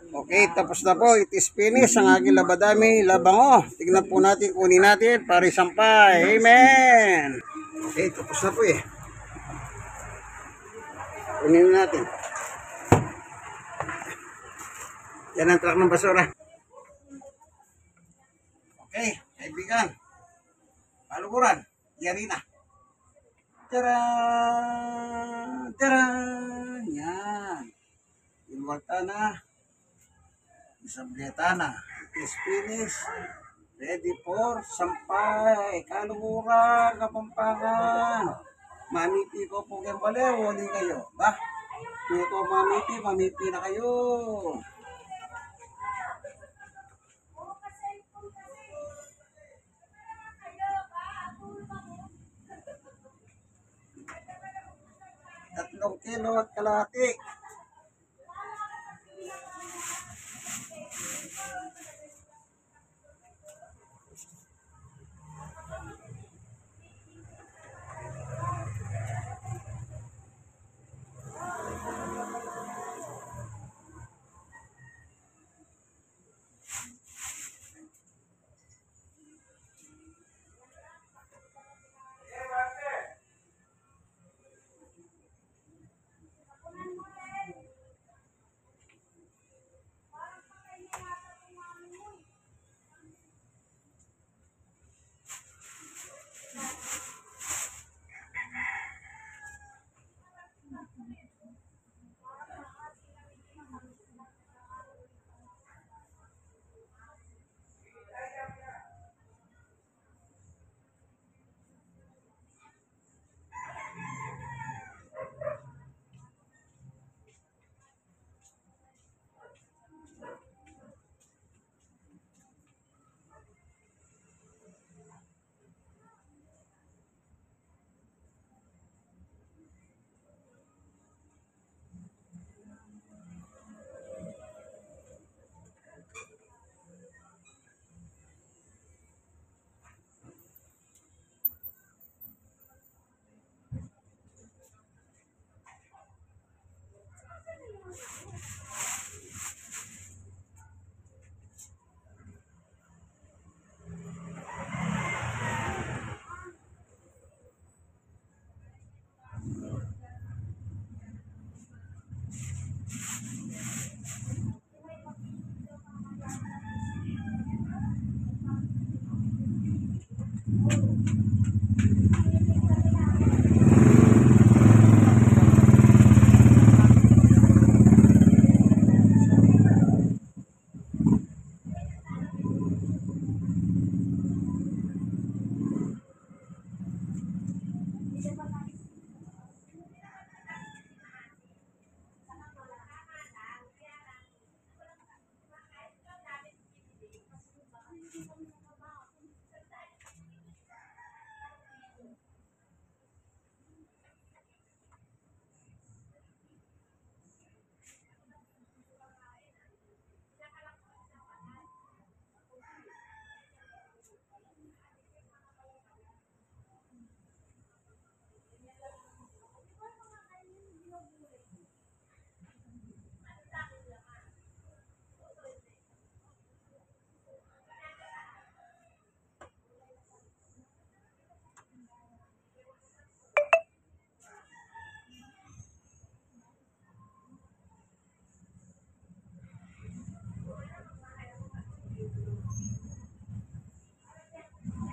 Okay, tapos na po. It is finished ang aking labadami, labango. Tignan po natin, kunin natin para isampay. Amen! Okay, tapos na po eh. Kunin natin. Yan ang truck ng basura. Okay, kaibigan. Paluburan. Yari na. Tara! Tara! Yan. Inuwalta na. Isableta na. It is finished. Ready for sampay. Kaluburan, Kapampangan. Mamiti ko po kayong balew. Huli kayo. Ba? Ito mamiti na kayo. Tatlong kilo at kalahati.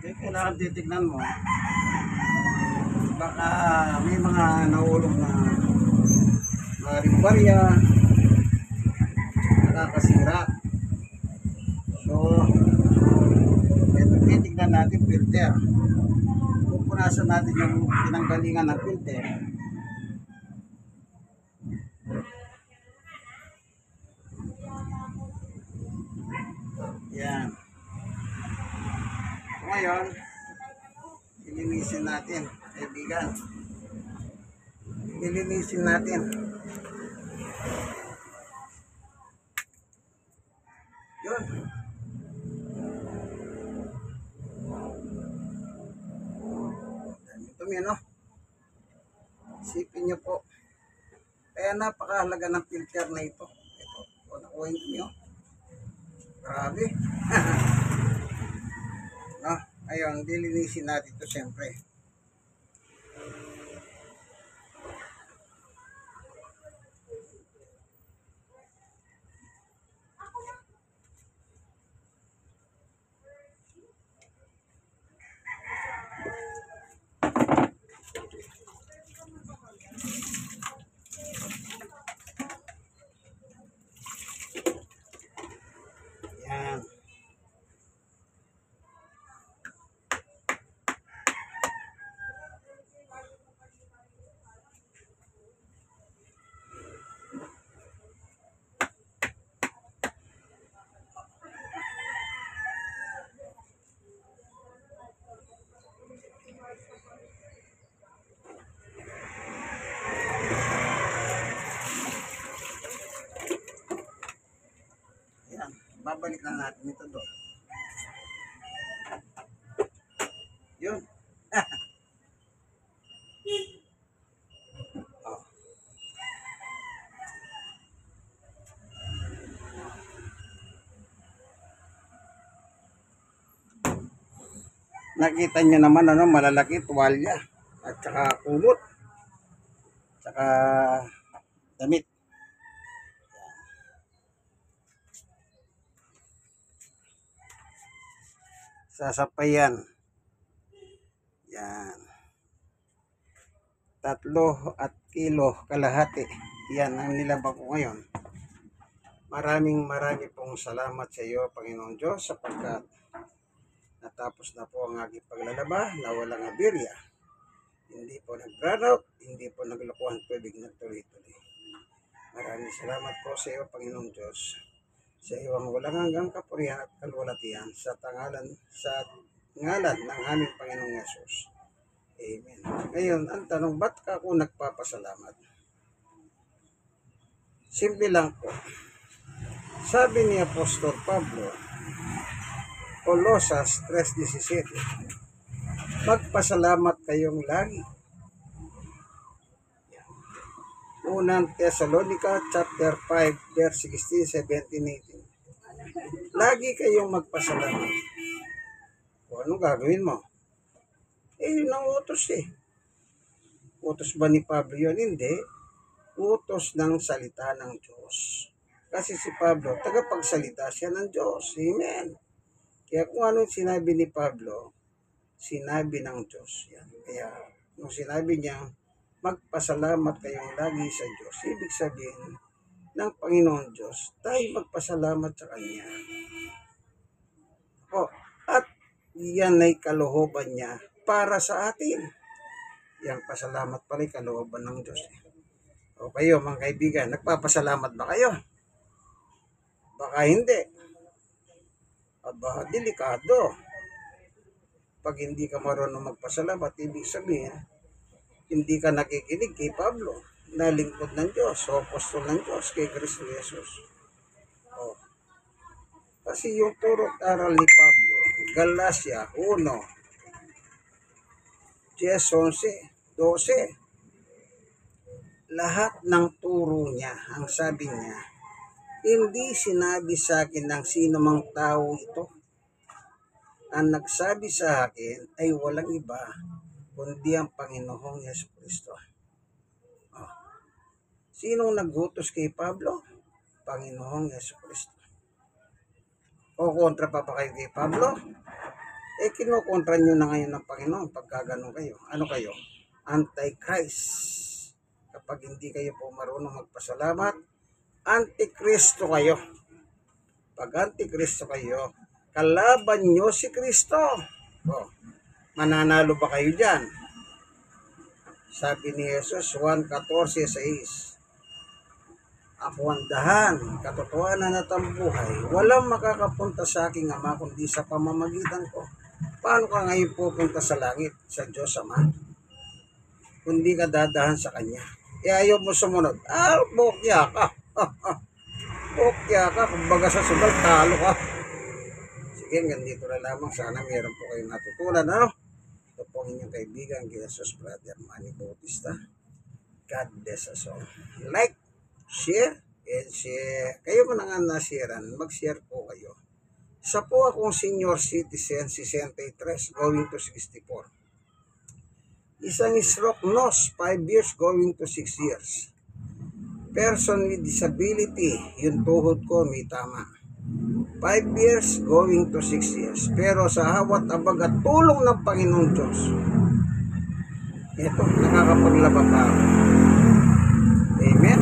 Okay, kailangan titignan mo. Baka may mga nahulog na rimbarya, nakakasira. So, ito titignan natin filter. Pupunasan natin yung pinanggalingan ng filter. Yan. Ngayon, ilinisin natin, kaibigan. Ilinisin natin. Yun. Dumi, no? Isipin nyo po. Kaya napakahalaga ng filter na ito. Ito, point nyo. Grabe. No? Ayun, dilinisin natin ito siyempre. Yan. Yan. Babalik na natin ito doon. Yun. Oh. Nakita nyo naman ano, malalaki tuwalya at saka kumot saka damit. Sasapayan. Yan. 3 kilo kalahati. Yan ang nilabang ko ngayon. Marami pong salamat sa iyo, Panginoon Diyos, sapagkat natapos na po ang aking paglalaba na walang aberya. Hindi po nag-run out, hindi po naglokohan tubig na tuloy-tuloy. Maraming salamat po sa iyo, Panginoon Diyos. Sa iyo ang walang hanggang kapurihan at kalwalatian sa ngalan ng aming Panginoong Yesus. Amen. Ngayon, ang tanong, ba't ka ako nagpapasalamat? Simple lang po. Sabi ni Apostol Pablo, Colosas 3:17, magpasalamat kayong lagi. Unang Thessalonica chapter 5 verse 16, 17, 18. Lagi kayong magpasalamat. O anong gagawin mo? Yun ang utos eh. Utos ba ni Pablo yun? Hindi. Utos ng salita ng Diyos. Kasi si Pablo, tagapagsalita siya ng Diyos. Amen. Kaya kung anong sinabi ni Pablo, sinabi ng Diyos. Yan. Kaya nung sinabi niya, magpasalamat kayong lagi sa Diyos, ibig sabihin ng Panginoon Diyos, tayo magpasalamat sa Kanya. O, at yan ay kalooban niya para sa atin. Yang pasalamat pala ay kalooban ng Diyos. O kayo mga kaibigan, nagpapasalamat ba kayo? Baka hindi. Aba, delikado. Pag hindi ka marunong magpasalamat, ibig sabihin, hindi ka nakikinig kay Pablo, na lingkod ng Diyos, o apostol ng Diyos, kay Kristo Jesus. O, kasi yung turo't aral ni Pablo, Galatia 1, 10, 11, 12, lahat ng turo niya, ang sabi niya, hindi sinabi sa akin ng sino mang tao ito. Ang nagsabi sa akin ay walang iba, kundi ang Panginoong Jesucristo. Oh. Sinong naghutos kay Pablo? Panginoong Jesucristo. O kontra pa kayo kay Pablo? Kinukontra nyo na ngayon ng Panginoon pagka ganun kayo. Ano kayo? Antichrist. Kapag hindi kayo po marunong magpasalamat, Antikristo kayo. Pag Antikristo kayo, kalaban nyo si Kristo. O, mananalo ba kayo dyan? Sabi ni Jesus, 1:14-6, ako ang dahan, katotohanan at ang buhay. Walang makakapunta sa aking Ama kundi sa pamamagitan ko. Paano ka ngayon pupunta sa langit, sa Diyos Ama? Kundi ka dadahan sa Kanya. Ayaw mo sumunod. Bukya ka. Bukya ka. Kumbaga sa sugal, talo ka. Sige, ganito na lamang. Sana meron po kayong natutunan. Ano? Ito po ang inyong kaibigan, Jesus Brother Manny Bautista. God bless us all. Like, share, and share. Kayo ko na nga nasiran, mag-share po kayo. Isa po akong senior citizen, 63, going to 64. Isang stroke nose, 5 years going to 6 years. Person with disability, yung tuhod ko may tama. 5 years going to 6 years. Pero sa hawat abag at tulong ng Panginoon Diyos, ito, nakakapaglaba pa ako. Amen.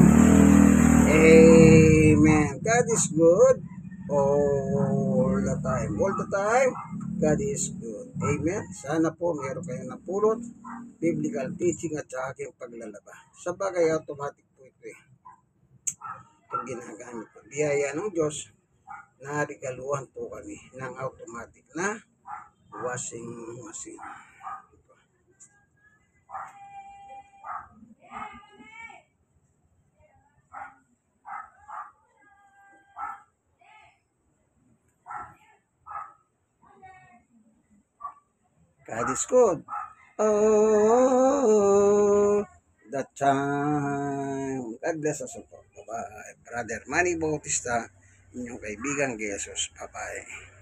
Amen. God is good all the time. All the time, God is good. Amen. Sana po meron kayong napulot, biblical teaching at sa aking paglalaba. Sa bagay, automatic po ito eh. Itong ginagamit ko. Biyaya ng Diyos, narigaluhan po kami ng automatic na washing machine. God is good. Oh, the time. God bless us all. Bye-bye. Brother Manny Bautista, inyong kaibigan Jesus. Bye-bye.